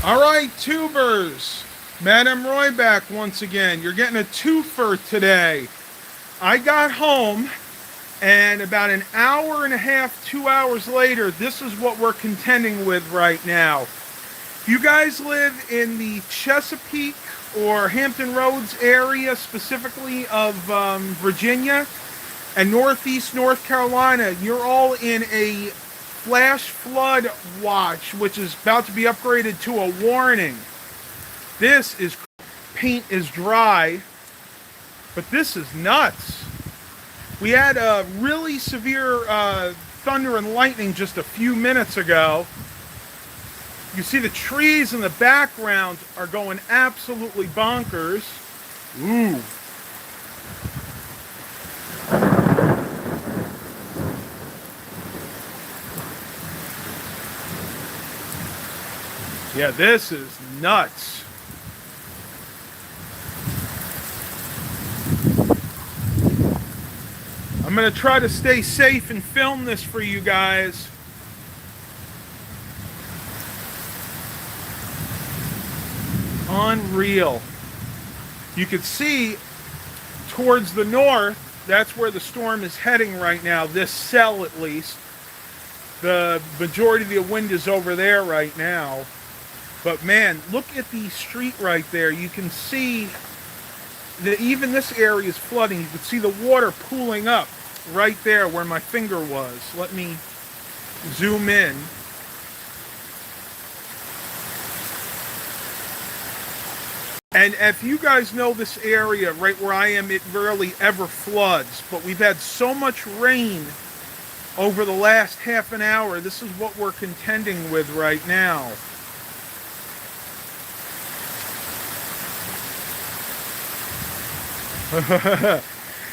All right, tubers. Madam Roy back once again. You're getting a twofer today. I got home, and about an hour and a half, 2 hours later, this is what we're contending with right now. If you guys live in the Chesapeake or Hampton Roads area, specifically of Virginia and Northeast North Carolina, you're all in a flash flood watch, which is about to be upgraded to a warning. This is, paint is dry, but this is nuts. We had a really severe thunder and lightning just a few minutes ago. You see the trees in the background are going absolutely bonkers. Ooh. Yeah, this is nuts. I'm going to try to stay safe and film this for you guys. Unreal. You can see towards the north, that's where the storm is heading right now, this cell at least. The majority of the wind is over there right now. But man, look at the street right there. You can see that even this area is flooding. You can see the water pooling up right there where my finger was. Let me zoom in. And if you guys know this area right where I am, it rarely ever floods. But we've had so much rain over the last half an hour. This is what we're contending with right now.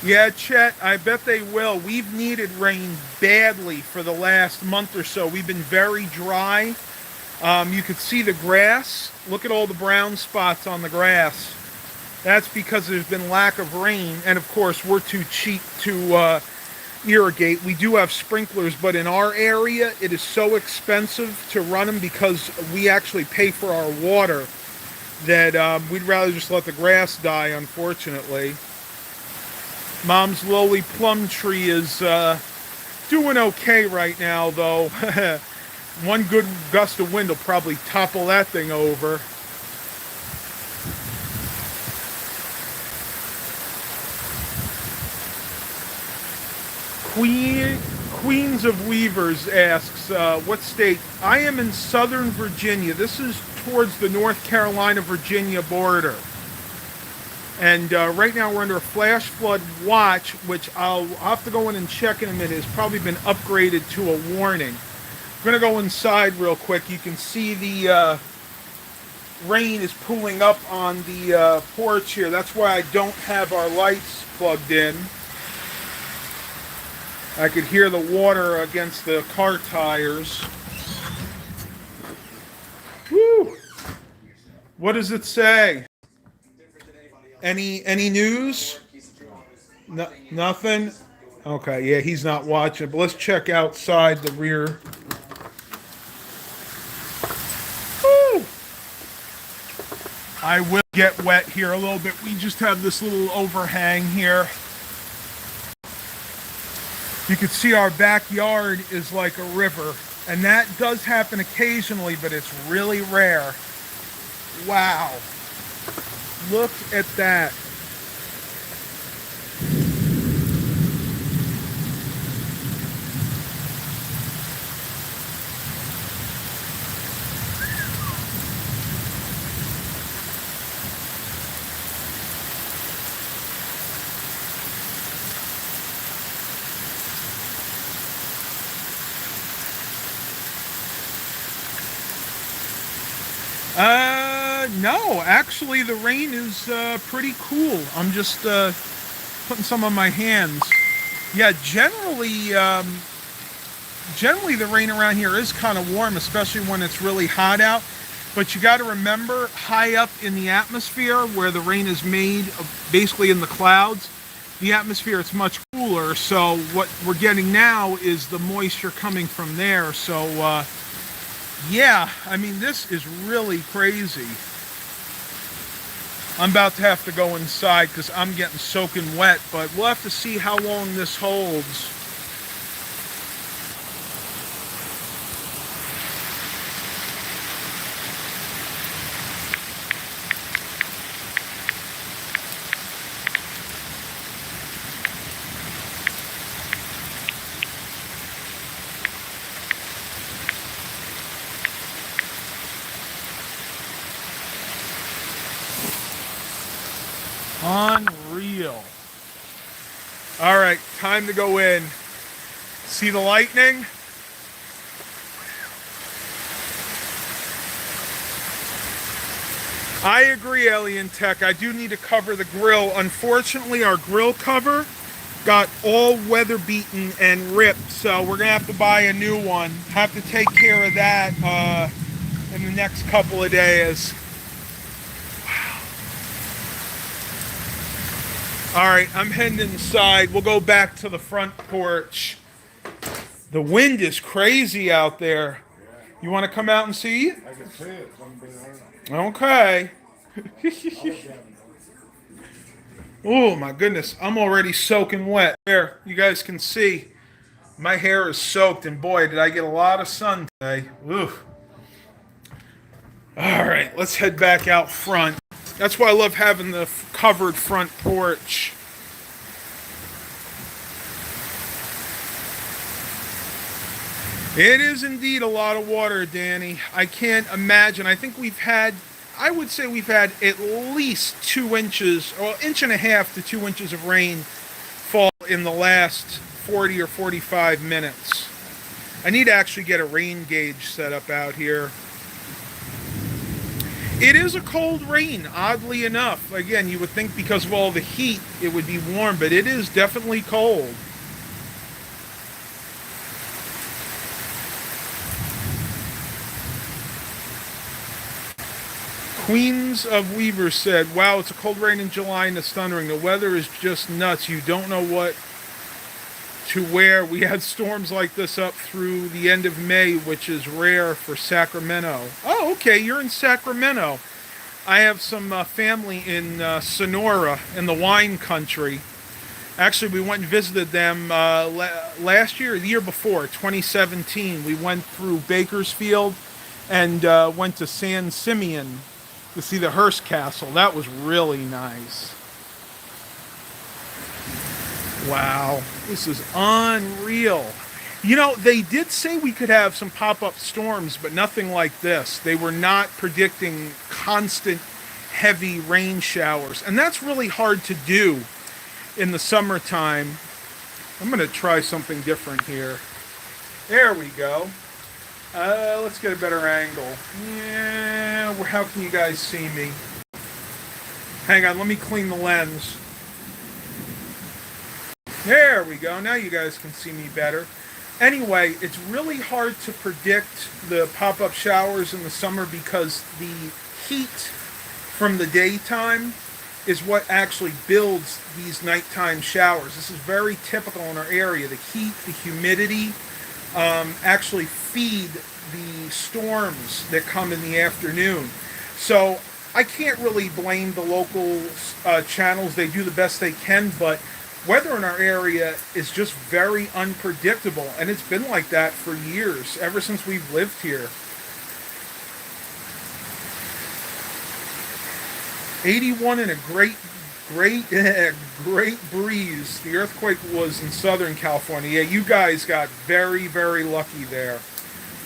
Yeah, Chet, I bet they will. We've needed rain badly for the last month or so. We've been very dry. You could see the grass. Look at all the brown spots on the grass. That's because there's been lack of rain. And of course, we're too cheap to irrigate. We do have sprinklers, but in our area, it is so expensive to run them because we actually pay for our water that we'd rather just let the grass die, unfortunately. Mom's lowly plum tree is doing okay right now, though. One good gust of wind will probably topple that thing over. Queens of Weavers asks, what state? I am in Southern Virginia. This is towards the North Carolina-Virginia border. And right now we're under a flash flood watch, which I'll have to go in and check in a minute. It's probably been upgraded to a warning. I'm going to go inside real quick. You can see the rain is pooling up on the porch here. That's why I don't have our lights plugged in. I could hear the water against the car tires. Woo! What does it say? Any news? No, nothing? Okay, yeah, he's not watching. But let's check outside the rear. Woo! I will get wet here a little bit. We just have this little overhang here. You can see our backyard is like a river, and that does happen occasionally, but it's really rare. Wow. Look at that. No, actually the rain is pretty cool. I'm just putting some on my hands. Yeah, generally the rain around here is kind of warm, especially when it's really hot out. But you got to remember, high up in the atmosphere where the rain is made, basically in the clouds, the atmosphere it's much cooler. So what we're getting now is the moisture coming from there. So Yeah, I mean, this is really crazy. I'm about to have to go inside because I'm getting soaking wet, but we'll have to see how long this holds. Unreal. All right, time to go in. See the lightning? I agree, Alien Tech. I do need to cover the grill. Unfortunately, our grill cover got all weather beaten and ripped, so we're gonna have to buy a new one. Have to take care of that in the next couple of days. All right, I'm heading inside. We'll go back to the front porch. The wind is crazy out there. You want to come out and see? I can see it. Okay. Oh my goodness, I'm already soaking wet. There, you guys can see my hair is soaked, and boy, did I get a lot of sun today. Oof. All right, let's head back out front. That's why I love having the covered front porch. It is indeed a lot of water, Danny. I can't imagine. I would say we've had at least 2 inches, or inch and a half to 2 inches of rain fall in the last 40 or 45 minutes. I need to actually get a rain gauge set up out here. It is a cold rain, oddly enough. Again, you would think because of all the heat it would be warm, but it is definitely cold. Queens of Weaver said, wow, it's a cold rain in July and it's thundering. The weather is just nuts. You don't know what to wear. We had storms like this up through the end of May, which is rare for Sacramento. Oh, okay, you're in Sacramento. I have some family in Sonora, in the wine country. Actually, we went and visited them last year, or the year before, 2017. We went through Bakersfield and went to San Simeon to see the Hearst Castle. That was really nice. Wow, this is unreal. You know, they did say we could have some pop-up storms, but nothing like this. They were not predicting constant heavy rain showers, and that's really hard to do in the summertime. I'm going to try something different here. There we go. Let's get a better angle. Yeah, how can you guys see me? Hang on, let me clean the lens. There we go. Now you guys can see me better. Anyway, it's really hard to predict the pop-up showers in the summer because the heat from the daytime is what actually builds these nighttime showers. This is very typical in our area. The heat, the humidity actually feed the storms that come in the afternoon. So I can't really blame the local channels. They do the best they can, but weather in our area is just very unpredictable, and it's been like that for years, ever since we've lived here. 81 and a great breeze. The earthquake was in Southern California. Yeah, you guys got very, very lucky there.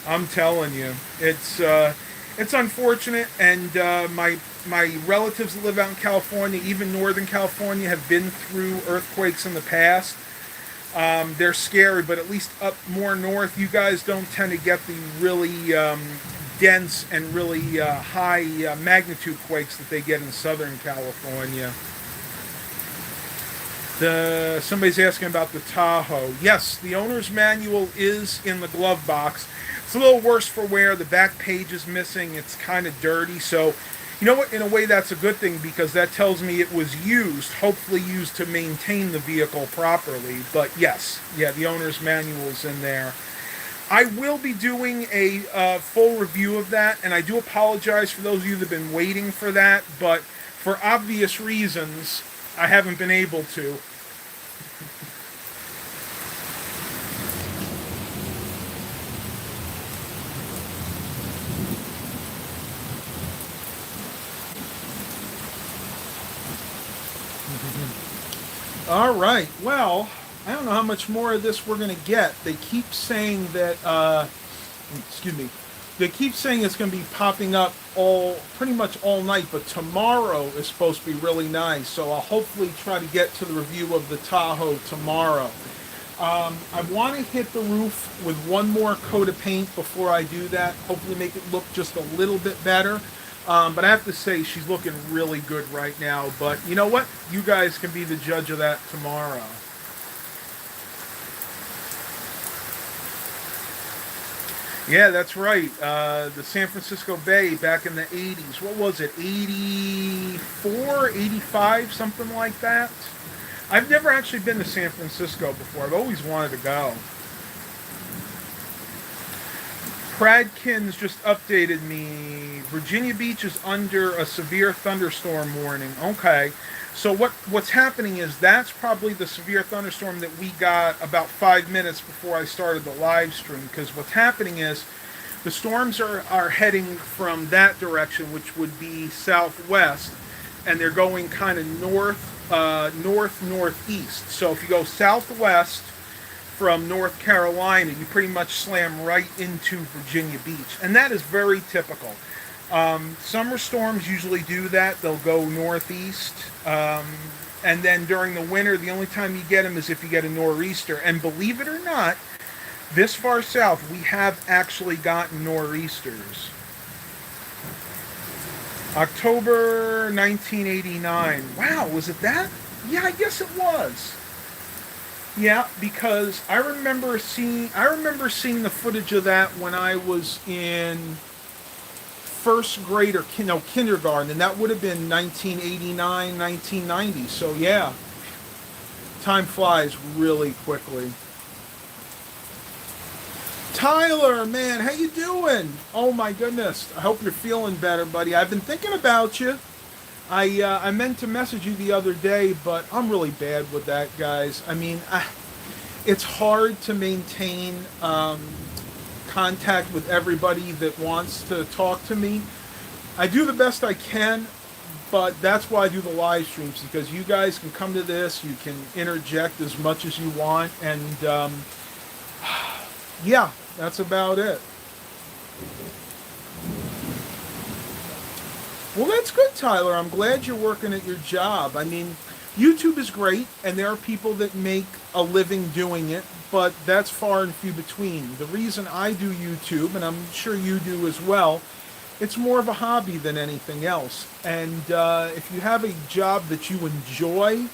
I'm telling you, it's unfortunate, and my relatives that live out in California, even Northern California, have been through earthquakes in the past. They're scary, but at least up more north, you guys don't tend to get the really dense and really high magnitude quakes that they get in Southern California. Somebody's asking about the Tahoe. Yes, the owner's manual is in the glove box. It's a little worse for wear. The back page is missing. It's kind of dirty. So, you know what? In a way, that's a good thing because that tells me it was used, hopefully used to maintain the vehicle properly. But yes, yeah, the owner's manual's in there. I will be doing a full review of that, and I do apologize for those of you that have been waiting for that, but for obvious reasons, I haven't been able to. All right. Well, I don't know how much more of this we're going to get. They keep saying that, excuse me, they keep saying it's going to be popping up pretty much all night, but tomorrow is supposed to be really nice. So I'll hopefully try to get to the review of the Tahoe tomorrow. I want to hit the roof with one more coat of paint before I do that. Hopefully make it look just a little bit better. But I have to say, she's looking really good right now. But you know what? You guys can be the judge of that tomorrow. Yeah, that's right. The San Francisco Bay back in the 80s. What was it? 84, 85, something like that? I've never actually been to San Francisco before. I've always wanted to go. Pradkins just updated me. Virginia Beach is under a severe thunderstorm warning. Okay. So what's happening is that's probably the severe thunderstorm that we got about 5 minutes before I started the live stream. Because what's happening is the storms are heading from that direction, which would be southwest, and they're going kind of northeast. So if you go southwest from North Carolina, you pretty much slam right into Virginia Beach. And that is very typical. Summer storms usually do that. They'll go northeast. And then during the winter, the only time you get them is if you get a nor'easter. And believe it or not, this far south, we have actually gotten nor'easters. October 1989. Wow, was it that? Yeah, I guess it was. Yeah, because I remember seeing the footage of that when I was in first grade or kindergarten, and that would have been 1989, 1990. So yeah, time flies really quickly. Tyler, man, how you doing? Oh my goodness, I hope you're feeling better, buddy. I've been thinking about you. I meant to message you the other day, but I'm really bad with that, guys. I mean, it's hard to maintain contact with everybody that wants to talk to me. I do the best I can, but that's why I do the live streams, because you guys can come to this, you can interject as much as you want, and yeah, that's about it. Well, that's good, Tyler. I'm glad you're working at your job. I mean, YouTube is great, and there are people that make a living doing it, but that's far and few between. The reason I do YouTube, and I'm sure you do as well, it's more of a hobby than anything else. And if you have a job that you enjoy,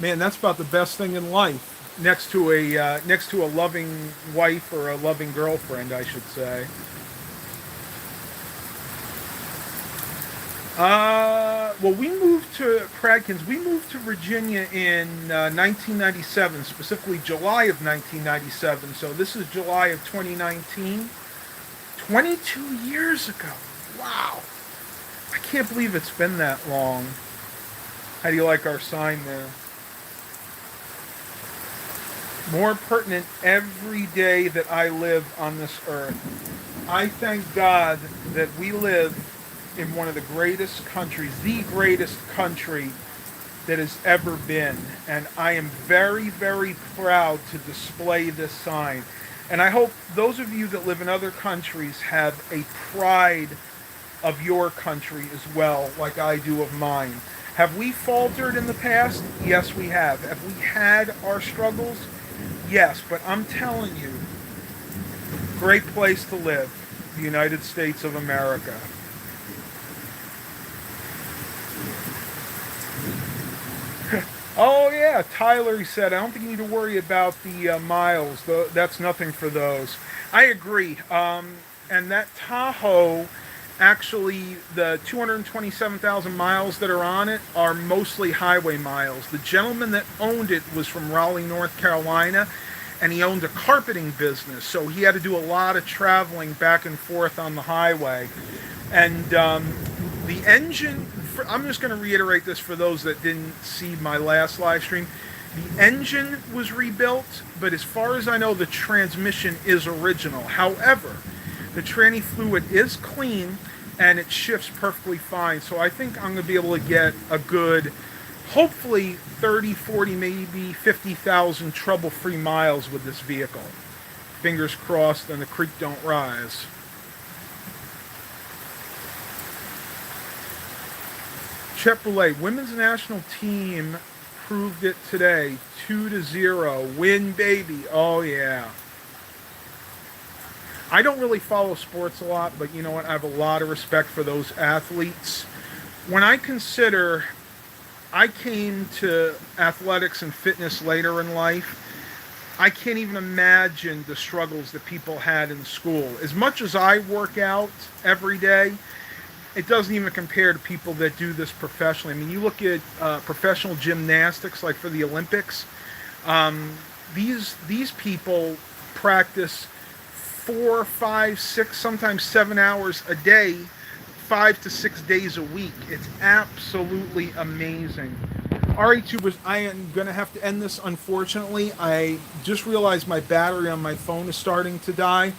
man, that's about the best thing in life. Next to a loving wife or a loving girlfriend, I should say. Well, we moved to Pradkins. We moved to Virginia in 1997, specifically July of 1997. So this is July of 2019. 22 years ago. Wow. I can't believe it's been that long. How do you like our sign there? More pertinent every day that I live on this earth. I thank God that we live in one of the greatest countries, the greatest country that has ever been. And I am very, very proud to display this sign. And I hope those of you that live in other countries have a pride of your country as well, like I do of mine. Have we faltered in the past? Yes, we have. Have we had our struggles? Yes, but I'm telling you, great place to live, the United States of America. Oh yeah, Tyler, he said, I don't think you need to worry about the miles. That's nothing for those. I agree. And that Tahoe, actually, the 227,000 miles that are on it are mostly highway miles. The gentleman that owned it was from Raleigh, North Carolina, and he owned a carpeting business, so he had to do a lot of traveling back and forth on the highway. And the engine, I'm just going to reiterate this for those that didn't see my last live stream. The engine was rebuilt, but as far as I know, the transmission is original. However, the tranny fluid is clean and it shifts perfectly fine. So I think I'm going to be able to get a good, hopefully 30, 40, maybe 50,000 trouble-free miles with this vehicle. Fingers crossed and the creek don't rise. Chet Boulay, women's national team proved it today. 2-0. Win, baby. Oh, yeah. I don't really follow sports a lot, but you know what? I have a lot of respect for those athletes. When I consider I came to athletics and fitness later in life, I can't even imagine the struggles that people had in school. As much as I work out every day, it doesn't even compare to people that do this professionally. I mean, you look at professional gymnastics, like for the Olympics. These people practice 4, 5, 6, sometimes 7 hours a day, 5 to 6 days a week. It's absolutely amazing. All right, tubers, I am going to have to end this, unfortunately. I just realized my battery on my phone is starting to die.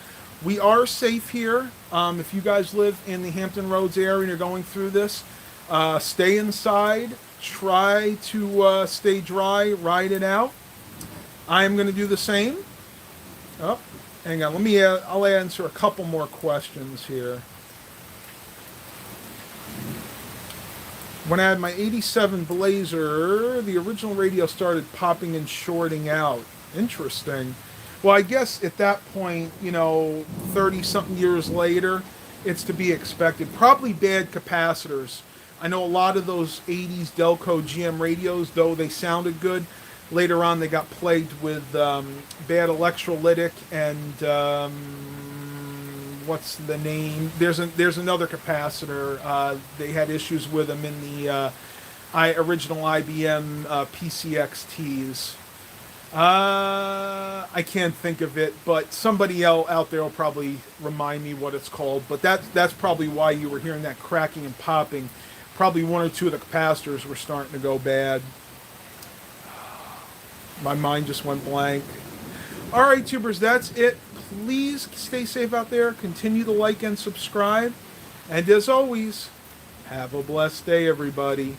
We are safe here. If you guys live in the Hampton Roads area and you're going through this, stay inside. Try to stay dry. Ride it out. I am going to do the same. Oh, hang on. I'll answer a couple more questions here. When I had my 87 Blazer, the original radio started popping and shorting out. Interesting. Well, I guess at that point, 30-something years later, it's to be expected. Probably bad capacitors. I know a lot of those 80s Delco GM radios, though they sounded good, later on they got plagued with bad electrolytic and what's the name? There's another capacitor. They had issues with them in the original IBM PCXTs. I can't think of it, but somebody else out there will probably remind me what it's called. But that's probably why you were hearing that cracking and popping. Probably one or two of the capacitors were starting to go bad. My mind just went blank. All right, tubers, that's it. Please stay safe out there. Continue to like and subscribe. And as always, have a blessed day, everybody.